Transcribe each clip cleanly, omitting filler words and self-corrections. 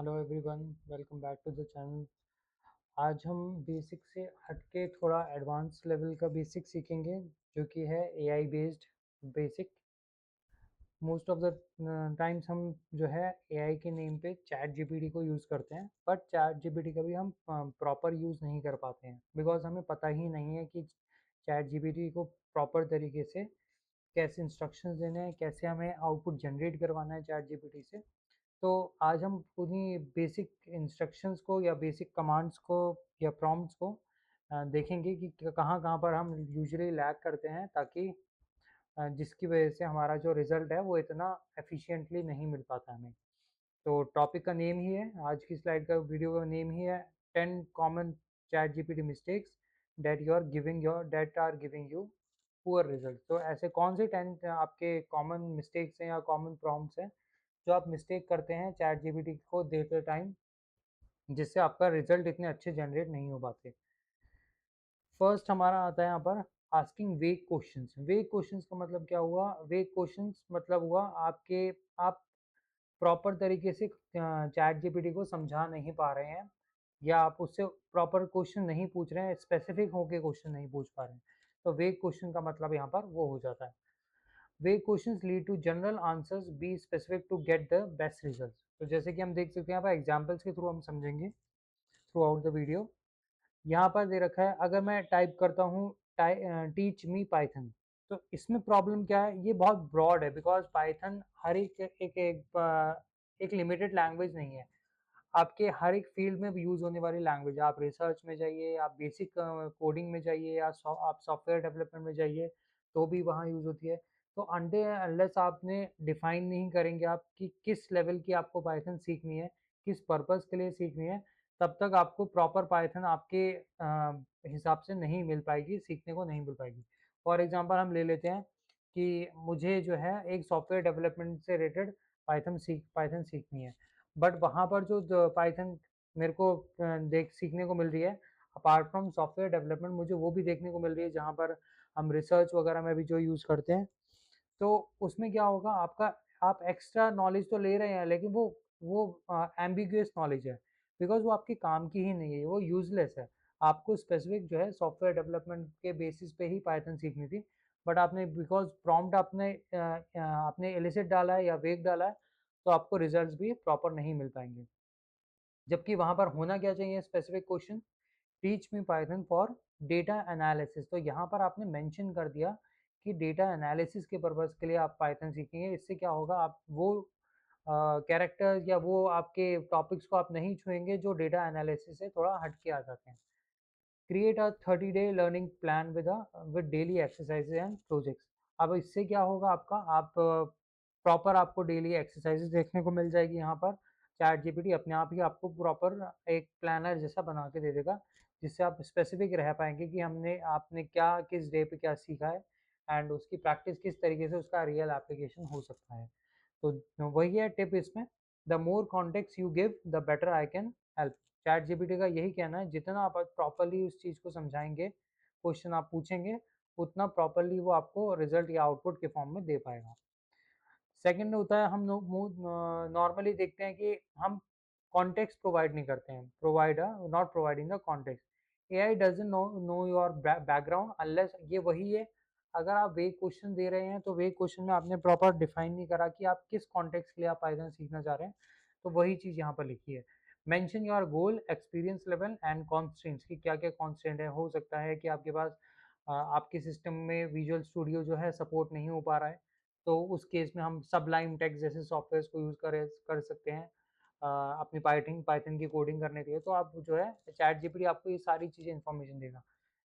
Hello everyone, welcome back to the channel. आज हम basic से हटके थोड़ा एडवांस लेवल का बेसिक सीखेंगे, जो कि है AI based basic. Most of the times हम जो है एआई के नेम पे चैट जीपीटी को यूज़ करते हैं, बट चैट जीपीटी का भी हम प्रॉपर यूज़ नहीं कर पाते हैं, बिकॉज हमें पता ही नहीं है कि चैट जीपीटी को प्रॉपर तरीके से कैसे इंस्ट्रक्शंस देने हैं, कैसे हमें आउटपुट जनरेट करवाना है चैट जीपीटी से। तो आज हम उन्हीं बेसिक इंस्ट्रक्शंस को या बेसिक कमांड्स को या प्रॉम्प्ट्स को देखेंगे कि कहाँ कहाँ पर हम यूजुअली लैग करते हैं, ताकि जिसकी वजह से हमारा जो रिज़ल्ट है वो इतना एफिशिएंटली नहीं मिल पाता हमें। तो टॉपिक का नेम ही है, आज की स्लाइड का वीडियो का नेम ही है 10 common ChatGPT mistakes that are giving you poor result. तो ऐसे कौन से 10 आपके कॉमन मिस्टेक्स हैं या कॉमन प्रॉम्प्ट्स हैं जो आप मिस्टेक करते हैं चैट जीपीटी को देते टाइम, जिससे आपका रिजल्ट इतने अच्छे जनरेट नहीं हो पाते। फर्स्ट हमारा आता है यहाँ पर आस्किंग वेग क्वेश्चंस। वेग क्वेश्चंस का मतलब क्या हुआ? वेग क्वेश्चंस मतलब हुआ आप प्रॉपर तरीके से चैट जीपीटी को समझा नहीं पा रहे हैं, या आप उससे प्रॉपर क्वेश्चन नहीं पूछ रहे हैं, स्पेसिफिक होके क्वेश्चन नहीं पूछ पा रहे हैं। तो वेग क्वेश्चन का मतलब यहाँ पर वो हो जाता है। Vague questions lead to general answers, be specific to get the best result. तो जैसे कि हम देख सकते हैं यहाँ पर एग्जाम्पल्स के थ्रू हम समझेंगे थ्रू आउट द वीडियो। यहाँ पर दे रखा है, अगर मैं टाइप करता हूँ टीच मी पाइथन, तो इसमें प्रॉब्लम क्या है? ये बहुत ब्रॉड है, बिकॉज पाइथन हर एक लिमिटेड लैंग्वेज नहीं है। आपके हर एक फील्ड में यूज़ होने वाली लैंग्वेज, आप रिसर्च में जाइए, आप बेसिक कोडिंग में जाइए, या आप सॉफ्टवेयर डेवलपमेंट में जाइए, तो भी वहाँ यूज़ होती है। तो अनलेस आपने डिफाइन नहीं करेंगे आप कि किस लेवल की आपको पाइथन सीखनी है, किस पर्पज़ के लिए सीखनी है, तब तक आपको प्रॉपर पाइथन आपके हिसाब से नहीं मिल पाएगी, सीखने को नहीं मिल पाएगी। फॉर एग्जांपल हम ले लेते हैं कि मुझे जो है एक सॉफ्टवेयर डेवलपमेंट से रिलेटेड पाइथन सीखनी है, बट वहाँ पर जो पाइथन मेरे को देख सीखने को मिल रही है, अपार्ट फ्रॉम सॉफ्टवेयर डेवलपमेंट मुझे वो भी देखने को मिल रही है, जहाँ पर हम रिसर्च वगैरह में भी जो यूज़ करते हैं। तो उसमें क्या होगा, आपका आप एक्स्ट्रा नॉलेज तो ले रहे हैं, लेकिन वो एम्बिगुअस नॉलेज है, बिकॉज वो आपके काम की ही नहीं है, वो यूजलेस है। आपको स्पेसिफिक जो है सॉफ्टवेयर डेवलपमेंट के बेसिस पे ही पाइथन सीखनी थी, बट आपने बिकॉज प्रॉम्प्ट आपने एलिसिट डाला है या वेग डाला है, तो आपको रिजल्ट्स भी प्रॉपर नहीं मिल पाएंगे। जबकि वहाँ पर होना क्या चाहिए? Specific question, teach me Python for data analysis. तो यहाँ पर आपने मेंशन कर दिया कि डेटा एनालिसिस के पर्पज़ के लिए आप पाइथन सीखेंगे। इससे क्या होगा, आप वो कैरेक्टर्स या वो आपके टॉपिक्स को आप नहीं छुएंगे जो डेटा एनालिसिस से थोड़ा हट के आ जाते हैं। Create a 30-day learning plan with daily exercises and projects. अब इससे क्या होगा, आपका आप प्रॉपर आपको डेली एक्सरसाइजेज देखने को मिल जाएगी। यहाँ पर चैट जीपीटी अपने आप ही आपको प्रॉपर एक प्लानर जैसा बना के दे देगा, जिससे आप स्पेसिफिक रह पाएंगे कि हमने आपने क्या किस डे पे क्या सीखा है, एंड उसकी प्रैक्टिस किस तरीके से उसका रियल एप्लीकेशन हो सकता है। तो वही है टिप इसमें, the more context you give the better I can help. Chat GPT का यही कहना है, जितना आप प्रॉपरली उस चीज़ को समझाएंगे, क्वेश्चन आप पूछेंगे, उतना प्रॉपरली वो आपको रिजल्ट या आउटपुट के फॉर्म में दे पाएगा। सेकंड होता है, हम नॉर्मली देखते हैं कि हम कॉन्टेक्स्ट प्रोवाइड नहीं करते हैं, not providing the context. AI doesn't know your background unless, ये वही है, अगर आप वेग क्वेश्चन दे रहे हैं तो वेग क्वेश्चन में आपने प्रॉपर डिफाइन नहीं करा कि आप किस कॉन्टेक्स्ट के लिए आप पाइथन सीखना चाह रहे हैं, तो वही चीज़ यहाँ पर लिखी है। Mention your goal, experience level and constraints, कि क्या क्या कॉन्स्ट्रेंट है। हो सकता है कि आपके पास आपके सिस्टम में विजुअल स्टूडियो जो है सपोर्ट नहीं हो पा रहा है, तो उस केस में हम सबलाइम टेक्स्ट जैसे सॉफ्टवेयर को यूज़ कर सकते हैं अपनी पाइथन पाइथन की कोडिंग करने के लिए। तो आप जो है चैट जीपीटी आपको ये सारी चीज़ें इन्फॉर्मेशन देगा।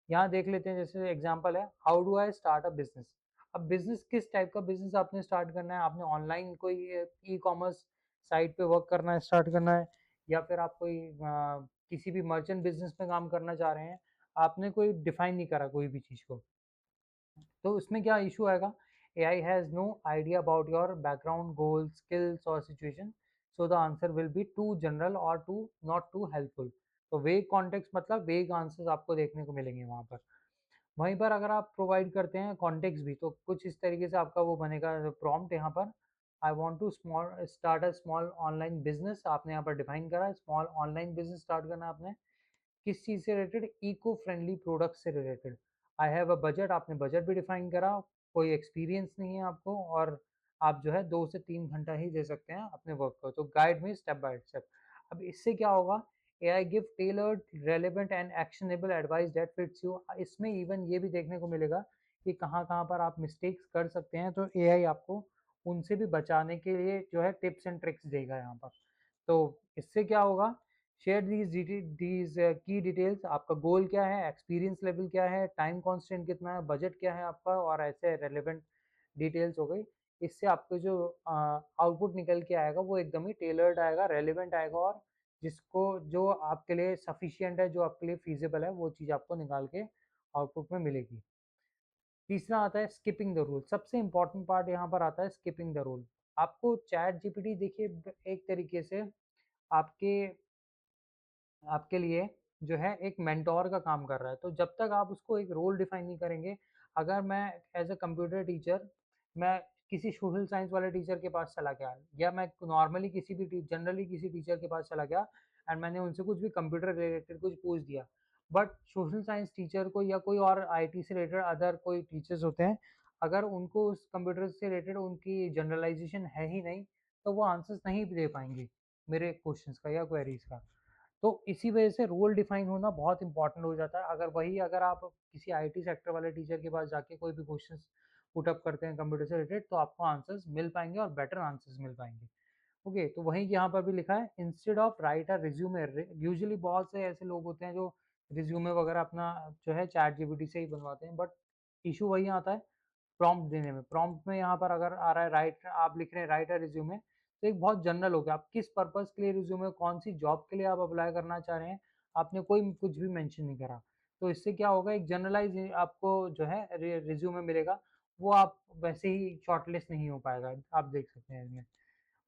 यहाँ देख लेते हैं, जैसे एग्जांपल है, how do I start a business. अब बिजनेस, किस टाइप का बिजनेस आपने स्टार्ट करना है? आपने ऑनलाइन कोई ई कॉमर्स साइट पे वर्क करना है, स्टार्ट करना है, या फिर आप कोई किसी भी मर्चेंट बिजनेस में काम करना चाह रहे हैं? आपने कोई डिफाइन नहीं करा कोई भी चीज़ को, तो उसमें क्या इशू आएगा? AI has no idea about your background, goals, skills और situation, so the answer will be too general or too not too helpful। तो वेग कॉन्टेक्स्ट मतलब वेग आंसर्स आपको देखने को मिलेंगे वहाँ पर। वहीं पर अगर आप प्रोवाइड करते हैं कॉन्टेक्स्ट भी, तो कुछ इस तरीके से आपका वो बनेगा प्रॉम्प्ट यहाँ पर, I want to start a small online business, आपने यहाँ पर डिफाइन करा स्मॉल ऑनलाइन बिजनेस स्टार्ट करना आपने किस चीज़ से रिलेटेड, इको फ्रेंडली प्रोडक्ट से related. I have a budget, आपने बजट भी डिफाइन करा, कोई एक्सपीरियंस नहीं है आपको और आप जो है 2 से 3 घंटा ही दे सकते हैं अपने वर्क को, तो गाइड में स्टेप बाय स्टेप। अब इससे क्या होगा, A I give tailored relevant and actionable advice that fits you. इसमें इवन ये भी देखने को मिलेगा कि कहाँ कहाँ पर आप मिस्टेक्स कर सकते हैं, तो ए आई आपको उनसे भी बचाने के लिए जो है टिप्स एंड ट्रिक्स देगा यहाँ पर। तो इससे क्या होगा, शेयर दीज की डिटेल्स, आपका गोल क्या है, एक्सपीरियंस लेवल क्या है, टाइम कांस्टेंट कितना है, बजट क्या है आपका, और ऐसे रेलेवेंट डिटेल्स हो गई। इससे आपको जो आउटपुट निकल के आएगा वो एकदम ही टेलर्ड आएगा, रेलेवेंट आएगा, और जिसको जो आपके लिए सफिशिएंट है, जो आपके लिए फीजिबल है, वो चीज़ आपको निकाल के आउटपुट में मिलेगी। तीसरा आता है स्किपिंग द रूल, सबसे इंपॉर्टेंट पार्ट यहाँ पर आता है स्किपिंग द रूल। आपको चैट जीपीटी देखिए एक तरीके से आपके आपके लिए जो है एक मेंटोर का काम कर रहा है। तो जब तक आप उसको एक रोल डिफाइन नहीं करेंगे, अगर मैं एज अ कंप्यूटर टीचर मैं किसी सोशल साइंस वाले टीचर के पास चला गया, या मैं नॉर्मली किसी भी जनरली किसी टीचर के पास चला गया एंड मैंने उनसे कुछ भी कंप्यूटर रिलेटेड कुछ पूछ दिया, बट सोशल साइंस टीचर को या कोई और आईटी से रिलेटेड अदर कोई टीचर्स होते हैं, अगर उनको उस कंप्यूटर से रिलेटेड उनकी जनरलाइजेशन है ही नहीं, तो वो आंसर्स नहीं दे पाएंगे मेरे क्वेश्चंस का या क्वेरीज का। तो इसी वजह से रोल डिफाइन होना बहुत इंपॉर्टेंट हो जाता है। अगर आप किसी आईटी सेक्टर वाले टीचर के पास जाके कोई भी क्वेश्चंस पुट अप करते हैं कंप्यूटर से रिलेटेड, तो आपको आंसर्स मिल पाएंगे और बेटर आंसर्स मिल पाएंगे। ओके, तो वहीं यहाँ पर भी लिखा है instead of right a resume. Usually बहुत से ऐसे लोग होते हैं जो रिज्यूमे वगैरह अपना जो है चैट जीपीटी से ही बनवाते हैं, बट इशू वही आता है प्रॉम्प्ट देने में। प्रॉम्प्ट में यहाँ पर अगर आ रहा है राइट, आप लिख रहे हैं राइट अ रिज्यूमे, तो एक बहुत जनरल हो गया, आप किस पर्पस के लिए रिज्यूमे, कौन सी जॉब के लिए आप अप्लाई करना चाह रहे हैं, आपने कोई कुछ भी मेंशन नहीं करा। तो इससे क्या होगा, एक जनरलाइज आपको जो है रिज्यूमे मिलेगा, वो आप वैसे ही शॉर्टलिस्ट नहीं हो पाएगा, आप देख सकते हैं इसमें।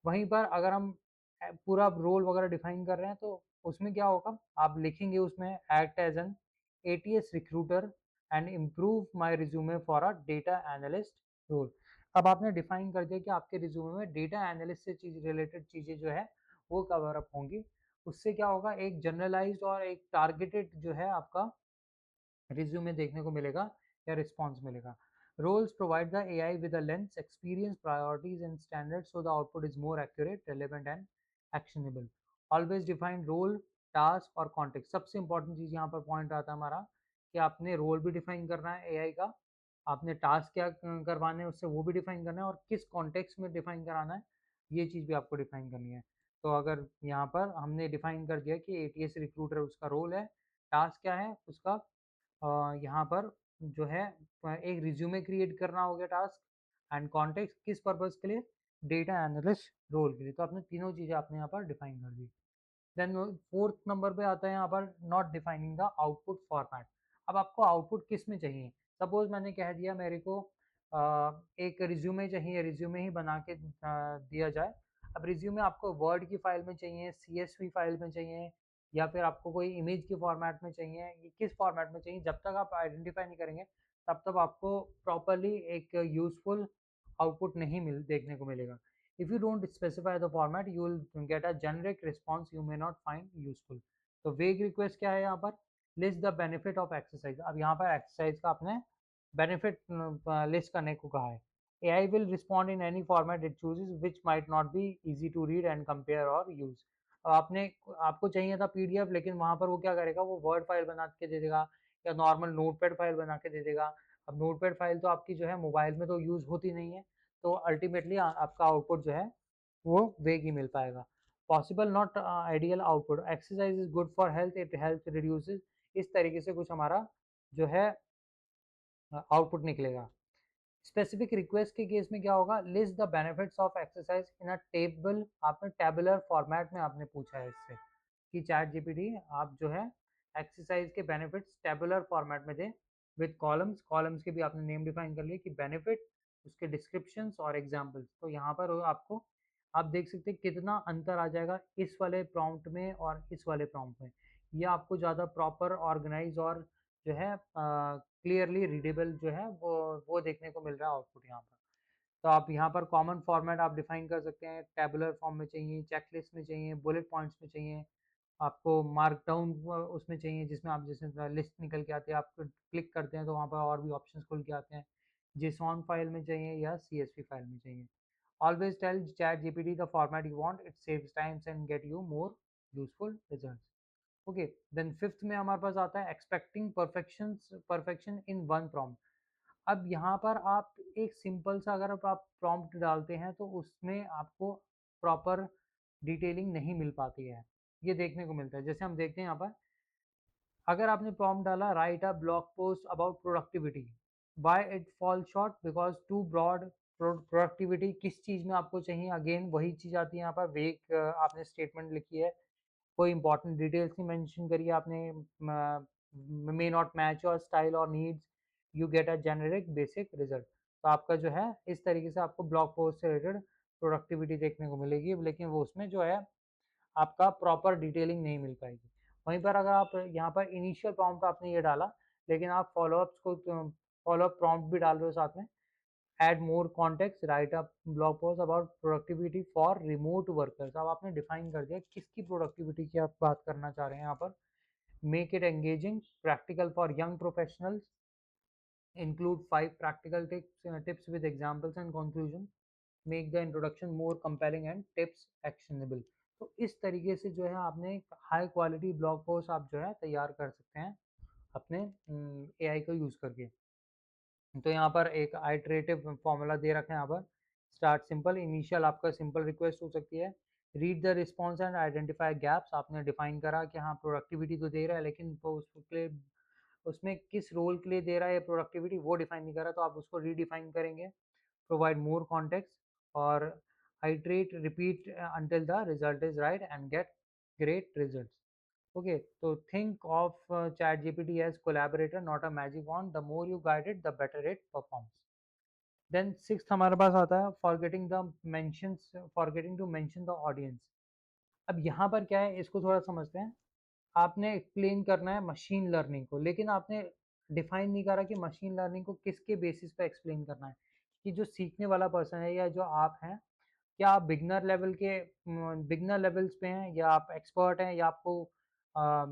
वहीं पर अगर हम पूरा रोल वगैरह डिफाइन कर रहे हैं, तो उसमें क्या होगा, आप लिखेंगे उसमें act as an ATS recruiter and improve my resume for a data analyst role. अब आपने डिफाइन कर दिया कि आपके रिज्यूमे में डेटा एनालिस्ट से चीज रिलेटेड चीजें जो है वो कवर अप होंगी। उससे क्या होगा, एक जनरलाइज्ड और एक टारगेटेड जो है आपका रिज्यूमे देखने को मिलेगा या रिस्पॉन्स मिलेगा। Roles provide the AI with a lens experience priorities and standards so the output is more accurate, relevant and actionable. Always define role, task और कॉन्टेक्स्ट। सबसे इंपॉर्टेंट चीज यहाँ पर पॉइंट आता है हमारा कि आपने रोल भी डिफाइन करना है एआई का, आपने टास्क क्या करवाने हैं उससे वो भी डिफाइन करना है, और किस कॉन्टेक्स्ट में डिफाइन कराना है ये चीज़ भी आपको डिफाइन करनी है। तो अगर यहाँ पर हमने डिफाइन कर दिया कि एटीएस रिक्रूटर उसका रोल है, टास्क क्या है उसका, यहाँ पर जो है एक रिज्यूमे क्रिएट करना हो गया टास्क, एंड कॉन्टेक्स्ट किस पर्पस के लिए, डेटा एनालिस्ट रोल के लिए। तो आपने तीनों चीज़ें आपने यहाँ पर डिफाइन कर दी। देन फोर्थ नंबर पे आता है यहाँ पर not defining the output format. अब आपको आउटपुट किस में चाहिए, सपोज मैंने कह दिया मेरे को एक रिज्यूमे चाहिए, रिज्यूमे ही बना के दिया जाए। अब रिज्यूमे आपको वर्ड की फाइल में चाहिए, सीएसवी फाइल में चाहिए, या फिर आपको कोई इमेज के फॉर्मेट में चाहिए, ये किस फॉर्मेट में चाहिए, जब तक आप आइडेंटिफाई नहीं करेंगे तब तक आपको प्रॉपरली एक यूजफुल आउटपुट नहीं देखने को मिलेगा। If you don't specify the format, you will get a generic response you may not find useful. तो vague request क्या है यहाँ पर, list the benefit of exercise। अब यहाँ पर exercise का आपने benefit list करने को कहा है। AI will respond in any format it chooses, which might not be easy to read and compare or use। अब आपको चाहिए था पीडीएफ, लेकिन वहाँ पर वो क्या करेगा, वो वर्ड फाइल बना के दे देगा या नॉर्मल नोटपैड फाइल बना के दे देगा। अब नोटपैड फाइल तो आपकी जो है मोबाइल में तो यूज़ होती नहीं है, तो अल्टीमेटली आपका आउटपुट जो है वो वेग ही मिल पाएगा। Possible not ideal output, exercise is good for health, it help reduces. इस तरीके से कुछ हमारा जो है आउटपुट निकलेगा। स्पेसिफिक रिक्वेस्ट के केस में क्या होगा, list the benefits of exercise in a table. आपने टेबुलर फॉर्मेट में आपने पूछा है इससे कि चैट जीपीटी आप जो है एक्सरसाइज के बेनिफिट्स टेबुलर फॉर्मेट में दें विद कॉलम्स। कॉलम्स के भी आपने नेम डिफाइन कर लिए कि बेनिफिट, उसके डिस्क्रिप्शंस और एग्जांपल्स। तो यहाँ पर आपको आप देख सकते हैं कितना अंतर आ जाएगा इस वाले प्रॉम्प्ट में और इस वाले प्रॉम्प्ट में। ये आपको ज़्यादा प्रॉपर ऑर्गेनाइज और जो है क्लियरली रीडेबल जो है वो देखने को मिल रहा है आउटपुट यहाँ पर। तो आप यहाँ पर कॉमन फॉर्मेट आप डिफाइन कर सकते हैं, टेबुलर फॉर्म में चाहिए, चेकलिस्ट में चाहिए, बुलेट पॉइंट्स में चाहिए, आपको मार्क डाउन उसमें चाहिए जिसमें आप जैसे लिस्ट निकल के आती है, आप क्लिक करते हैं तो वहाँ पर और भी ऑप्शंस खुल के आते हैं, JSON फाइल में चाहिए या CSV फाइल में चाहिए। Always tell ChatGPT the format you want, it saves times and get you more useful results. Okay, then fifth में हमारे पास आता है expecting perfection in one prompt. अब यहाँ पर आप एक सिंपल सा अगर आप प्रॉम्प्ट डालते हैं तो उसमें आपको प्रॉपर डिटेलिंग नहीं मिल पाती है, ये देखने को मिलता है। जैसे हम देखते हैं यहाँ पर, अगर आपने प्रॉम्प्ट डाला write a blog post about productivity, by it fall short because too broad. Productivity किस चीज़ में आपको चाहिए, अगेन वही चीज़ आती है यहाँ पर, वेक आपने स्टेटमेंट लिखी है, कोई इंपॉर्टेंट डिटेल्स नहीं मेंशन करी आपने, may not match your style और needs, you get a generic basic result. तो आपका जो है इस तरीके से आपको ब्लॉग पोस्ट से रिलेटेड प्रोडक्टिविटी देखने को मिलेगी, लेकिन वो उसमें जो है आपका प्रॉपर डिटेलिंग नहीं मिल पाएगी। वहीं पर अगर आप यहाँ पर इनिशियल प्रॉम्प्ट आपने ये डाला, लेकिन आप फॉलोअप प्रॉम्प्ट भी डाल रहे हो साथ में, add more context, write up blog post about productivity for remote workers. अब आपने डिफाइन कर दिया किसकी प्रोडक्टिविटी की आप बात करना चाह रहे हैं यहाँ पर। Make it engaging, practical for young professionals, include 5 practical tips with examples and conclusion, make the introduction more compelling and tips actionable। तो इस तरीके से जो है आपने हाई क्वालिटी ब्लॉग पोस्ट आप जो है तैयार कर सकते हैं अपने AI को यूज़ करके। तो यहाँ पर एक आइटरेटिव फॉर्मूला दे रखा है यहाँ पर, स्टार्ट सिंपल, इनिशियल आपका सिंपल रिक्वेस्ट हो सकती है, read the response and identify gaps. आपने डिफाइन करा कि हाँ प्रोडक्टिविटी तो दे रहा है, लेकिन वो उसके लिए उसमें किस रोल के लिए दे रहा है प्रोडक्टिविटी वो डिफाइन नहीं कर रहा, तो आप उसको रीडिफाइन करेंगे। प्रोवाइड मोर कॉन्टेक्स्ट और iterate repeat until the result is right and get great results। Okay, so think of ChatGPT as collaborator, not a magic wand. The more you guide it, the better it performs। Then sixth हमारे पास आता है forgetting to mention the audience। अब यहाँ पर क्या है, इसको थोड़ा समझते हैं। आपने एक्सप्लेन करना है मशीन लर्निंग को, लेकिन आपने डिफाइन नहीं करा कि मशीन लर्निंग को किसके बेसिस पे एक्सप्लेन करना है, कि जो सीखने वाला पर्सन है या जो आप हैं, क्या आप बिगनर लेवल्स पे हैं या आप एक्सपर्ट हैं या आपको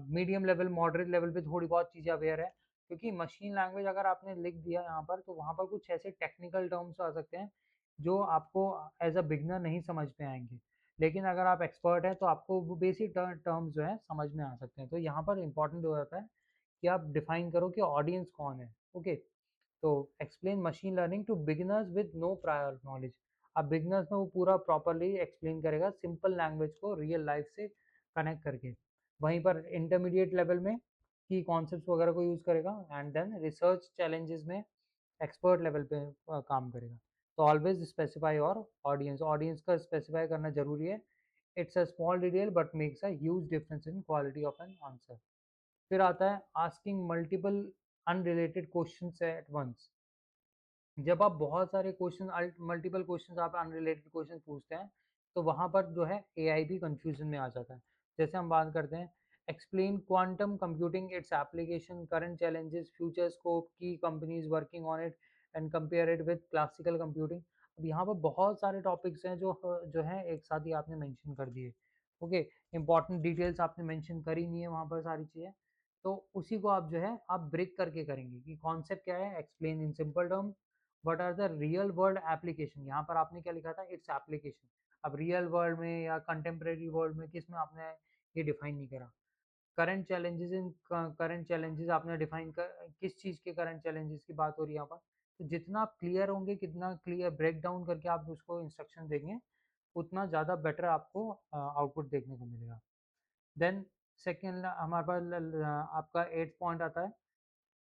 मीडियम लेवल मॉडरेट लेवल पे थोड़ी बहुत चीज़ें अवेयर है। क्योंकि मशीन लैंग्वेज अगर आपने लिख दिया यहाँ पर तो वहाँ पर कुछ ऐसे टेक्निकल टर्म्स आ सकते हैं जो आपको एज अ बिगनर नहीं समझ में आएंगे, लेकिन अगर आप एक्सपर्ट हैं तो आपको वो बेसिक टर्म्स जो है समझ में आ सकते हैं। तो यहाँ पर इंपॉर्टेंट हो जाता है कि आप डिफाइन करो कि ऑडियंस कौन है। ओके, तो explain machine learning to beginners with no prior knowledge. अब बिगिनर्स में वो पूरा प्रॉपरली एक्सप्लेन करेगा सिंपल लैंग्वेज को रियल लाइफ से कनेक्ट करके। वहीं पर इंटरमीडिएट लेवल में की कॉन्सेप्ट्स वगैरह को यूज़ करेगा, एंड देन रिसर्च चैलेंजेस में एक्सपर्ट लेवल पे काम करेगा। तो ऑलवेज स्पेसिफाई और ऑडियंस, ऑडियंस का स्पेसिफाई करना जरूरी है। It's a small detail but makes a huge difference in quality of an answer. फिर आता है asking multiple unrelated questions at once. जब आप बहुत सारे क्वेश्चन मल्टीपल क्वेश्चन आप अनरिलेटेड क्वेश्चन पूछते हैं तो वहाँ पर जो है एआई भी कंफ्यूजन में आ जाता है। जैसे हम बात करते हैं explain quantum computing, its application, current challenges, future scope, की companies working on it and compare it with classical computing. अब यहाँ पर बहुत सारे टॉपिक्स हैं जो हैं एक साथ ही आपने मेंशन कर दिए। ओके, इंपॉर्टेंट डिटेल्स आपने मेंशन करी नहीं है वहाँ पर सारी चीज़ें, तो उसी को आप जो है आप ब्रेक करके करेंगे कि कॉन्सेप्ट क्या है, explain in simple terms, what are the real world application. यहाँ पर आपने क्या लिखा था, इट्स एप्लीकेशन। अब रियल वर्ल्ड में या कंटेम्प्रेरी वर्ल्ड में किस में आपने ये डिफाइन नहीं करा। करंट चैलेंजेस आपने डिफाइन कर, किस चीज़ के करंट चैलेंजेस की बात हो रही है यहाँ पर। तो जितना आप क्लियर होंगे, कितना क्लियर ब्रेक डाउन करके आप उसको इंस्ट्रक्शन देंगे, उतना ज़्यादा बेटर आपको आउटपुट देखने को मिलेगा। देन सेकेंड हमारे पास आपका 8th पॉइंट आता है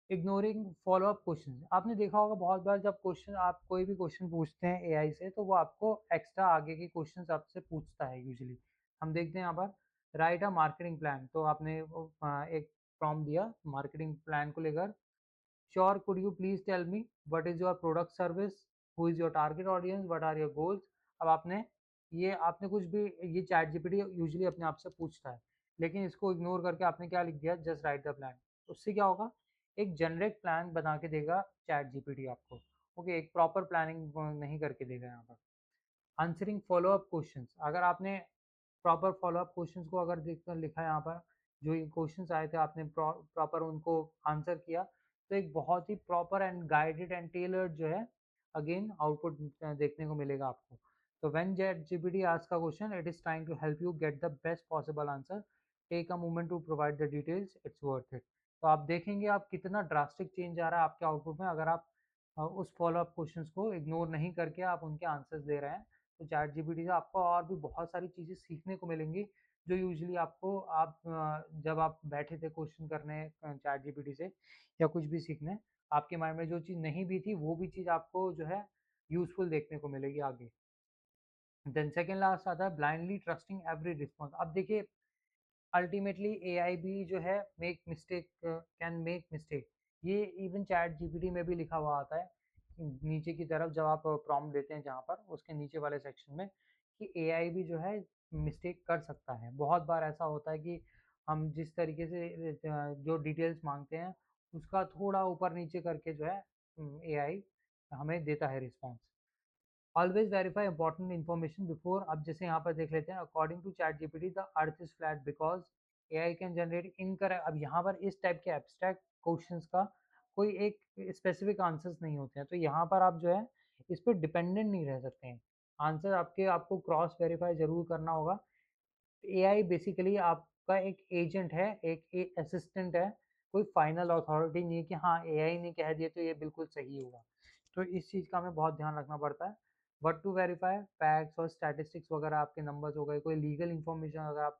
इग्नोरिंग फॉलो अप क्वेश्चन। आपने देखा होगा बहुत बार जब क्वेश्चन आप कोई भी क्वेश्चन पूछते हैं एआई से तो वो आपको एक्स्ट्रा आगे के क्वेश्चन आपसे पूछता है यूजुअली। हम देखते हैं यहाँ पर राइट अ मार्केटिंग प्लान, तो आपने एक प्रॉम्प्ट दिया मार्केटिंग प्लान को लेकर। Sure, could you please tell me what is your product service, who is your target audience, what are your goals. अब आपने कुछ भी, ये चैट जीपीटी यूजुअली अपने आप से पूछता है, लेकिन इसको इग्नोर करके आपने क्या लिख दिया, जस्ट राइट द प्लान। उससे क्या होगा, एक जनरिक प्लान बना के देगा चैट जीपीटी आपको। ओके, एक प्रॉपर प्लानिंग नहीं करके देगा यहाँ पर। आंसरिंग फॉलोअप क्वेश्चंस, अगर आपने प्रॉपर फॉलोअप क्वेश्चंस को अगर देख कर लिखा है यहाँ पर, जो ये क्वेश्चंस आए थे आपने प्रॉपर उनको आंसर किया, तो एक बहुत ही proper and guided and tailored जो है अगेन आउटपुट देखने को मिलेगा आपको। तो when ChatGPT asks a question, it is trying to help you get the best possible answer, take a moment to provide the details, it's worth it. तो आप देखेंगे आप कितना ड्रास्टिक चेंज आ रहा है आपके आउटपुट में, अगर आप उस फॉलोअप क्वेश्चंस को इग्नोर नहीं करके आप उनके आंसर्स दे रहे हैं। तो चैट जीपीटी से आपको और भी बहुत सारी चीज़ें सीखने को मिलेंगी, जो यूजुअली आपको जब आप बैठे थे क्वेश्चन करने चैट जीपीटी से या कुछ भी सीखने, आपके माइंड में जो चीज़ नहीं भी थी वो भी चीज़ आपको जो है यूजफुल देखने को मिलेगी आगे। देन सेकेंड लास्ट आता है ब्लाइंडली ट्रस्टिंग एवरी रिस्पॉन्स। अब देखिए, अल्टीमेटली एआई भी जो है make mistake, can make mistake. ये इवन चैट जीपीटी में भी लिखा हुआ आता है नीचे की तरफ, जब आप प्रॉम्प्ट देते हैं जहाँ पर उसके नीचे वाले सेक्शन में, कि एआई भी जो है मिस्टेक कर सकता है। बहुत बार ऐसा होता है कि हम जिस तरीके से जो डिटेल्स मांगते हैं उसका थोड़ा ऊपर नीचे करके जो है एआई हमें देता है response. Always verify important information before. अब जैसे यहाँ पर देख लेते हैं, according to ChatGPT the earth is flat because AI can generate incorrect. अब यहाँ पर इस टाइप के एब्स्ट्रैक्ट क्वेश्चंस का कोई एक स्पेसिफिक आंसर्स नहीं होते हैं, तो यहाँ पर आप जो है इस पर डिपेंडेंट नहीं रह सकते हैं। आंसर आपको क्रॉस वेरीफाई जरूर करना होगा। एआई बेसिकली आपका एक एजेंट है, एक असिस्टेंट है, कोई फाइनल अथॉरिटी नहीं है कि हाँ एआई ने कह दिया तो ये बिल्कुल सही होगा। तो इस चीज़ का हमें बहुत ध्यान रखना पड़ता है। बट टू वेरीफाई फैक्ट्स और स्टैटिस्टिक्स वगैरह, आपके नंबर्स हो गए, कोई लीगल इन्फॉर्मेशन अगर आप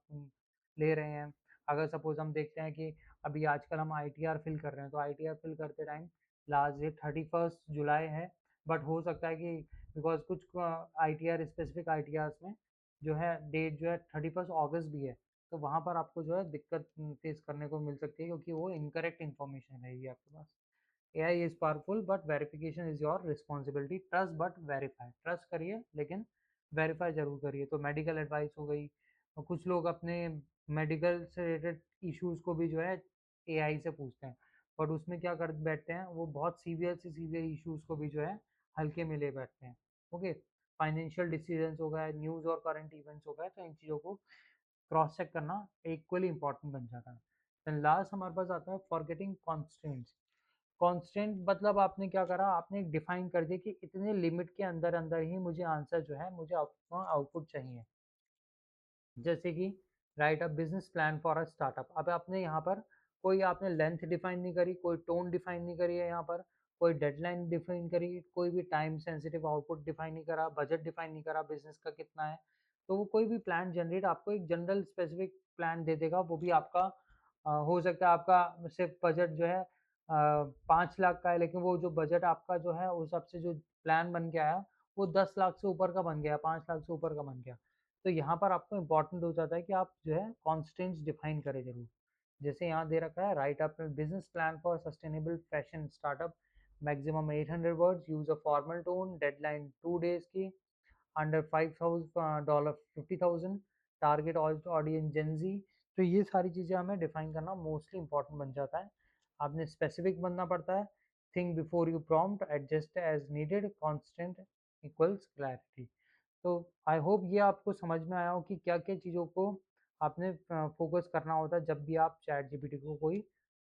ले रहे हैं, अगर सपोज हम देखते हैं कि अभी आजकल हम आईटीआर फिल कर रहे हैं, तो आईटीआर फिल करते टाइम लास्ट डेट 31 जुलाई है। बट हो सकता है कि बिकॉज कुछ आईटीआर स्पेसिफिक आईटीआर में जो है डेट जो है 31 अगस्त भी है, तो वहाँ पर आपको जो है दिक्कत फेस करने को मिल सकती है, क्योंकि वो इनकरेक्ट इन्फॉर्मेशन रहेगी आपके पास। AI is powerful but verification is your responsibility. Trust but verify, trust करिए लेकिन वेरीफाई जरूर करिए। तो मेडिकल एडवाइस हो गई, और कुछ लोग अपने मेडिकल से रिलेटेड इश्यूज को भी जो है एआई से पूछते हैं, बट उसमें क्या कर बैठते हैं, वो बहुत सीवियर से सीवियर इश्यूज को भी जो है हल्के में ले बैठते हैं। ओके, फाइनेंशियल डिसीजंस हो गए, न्यूज़ और करंट इवेंट्स हो गए, तो इन चीज़ों को क्रॉस चेक करना इक्वली इंपॉर्टेंट बन जाता है। देन लास्ट हमारे पास आता है फॉरगेटिंग कॉन्स्टेंट्स। कॉन्स्टेंट मतलब आपने क्या करा, आपने डिफाइन कर दिया कि इतने लिमिट के अंदर अंदर ही मुझे आंसर जो है, मुझे आउटपुट चाहिए। जैसे कि right a business plan for a startup. अब आपने यहाँ पर कोई आपने लेंथ डिफाइन नहीं करी, कोई टोन डिफाइन नहीं करी है यहाँ पर, कोई डेडलाइन डिफाइन करी, कोई भी टाइम सेंसिटिव आउटपुट डिफाइन नहीं करा, बजट डिफाइन नहीं करा बिजनेस का कितना है। तो वो कोई भी प्लान जनरेट आपको एक जनरल स्पेसिफिक प्लान दे देगा, वो भी आपका हो सकता है आपका सिर्फ बजट जो है 5 लाख का है, लेकिन वो जो बजट आपका जो है उस हिसाब से जो प्लान बन के आया वो 10 लाख से ऊपर का बन गया, 5 लाख से ऊपर का बन गया। तो यहाँ पर आपको इम्पोर्टेंट हो जाता है कि आप जो है कॉन्स्टेंट्स डिफाइन करें जरूर। जैसे यहाँ दे रखा है, right up business plan for sustainable fashion startup, maximum 800 words, use a formal tone, deadline 2 days की, अंडर $5,000 50,000, टारगेट ऑडियंस जेंजी। तो ये सारी चीज़ें हमें डिफाइन करना मोस्टली इंपॉर्टेंट बन जाता है। आपने स्पेसिफिक बनना पड़ता है। Think before you prompt, adjust as needed, constant equals clarity. तो आई होप ये आपको समझ में आया हो कि क्या क्या चीज़ों को आपने फोकस करना होता है जब भी आप चैट जीपीटी को कोई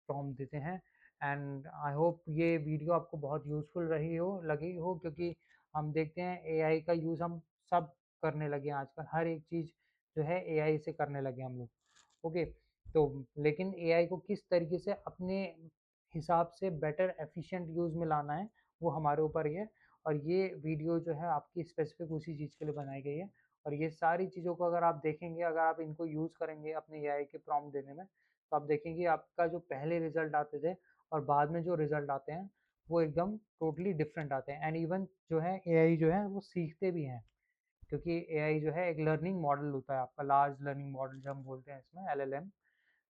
प्रॉम्प्ट देते हैं। एंड आई होप ये वीडियो आपको बहुत यूज़फुल रही हो लगी हो, क्योंकि हम देखते हैं एआई का यूज़ हम सब करने लगे हैं आजकल, हर एक चीज़ जो है एआई से करने लगे हम लोग। ओके, तो लेकिन एआई को किस तरीके से अपने हिसाब से बेटर एफिशिएंट यूज़ में लाना है, वो हमारे ऊपर ही है। और ये वीडियो जो है आपकी स्पेसिफिक उसी चीज़ के लिए बनाई गई है। और ये सारी चीज़ों को अगर आप देखेंगे, अगर आप इनको यूज़ करेंगे अपने एआई के प्रॉम्प्ट देने में, तो आप देखेंगे आपका जो पहले रिजल्ट आते थे और बाद में जो रिजल्ट आते हैं वो एकदम टोटली डिफरेंट आते हैं। एंड इवन जो है एआई जो है वो सीखते भी हैं, क्योंकि एआई जो है एक लर्निंग मॉडल होता है आपका, लार्ज लर्निंग मॉडल जो हम बोलते हैं इसमें, एलएलएम।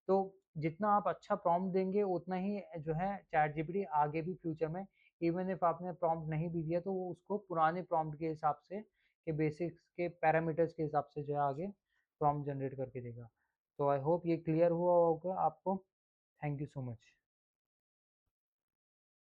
तो जितना आप अच्छा प्रॉम्प्ट देंगे उतना ही जो है चैट जीपीटी आगे भी फ्यूचर में, इवन इफ आपने प्रॉम्प्ट नहीं भी दिया तो वो उसको पुराने प्रॉम्प्ट के हिसाब से, के बेसिक्स के पैरामीटर्स के हिसाब से जो है आगे प्रॉम्प्ट जनरेट करके देगा। तो आई होप ये क्लियर हुआ होगा आपको। Thank you so much.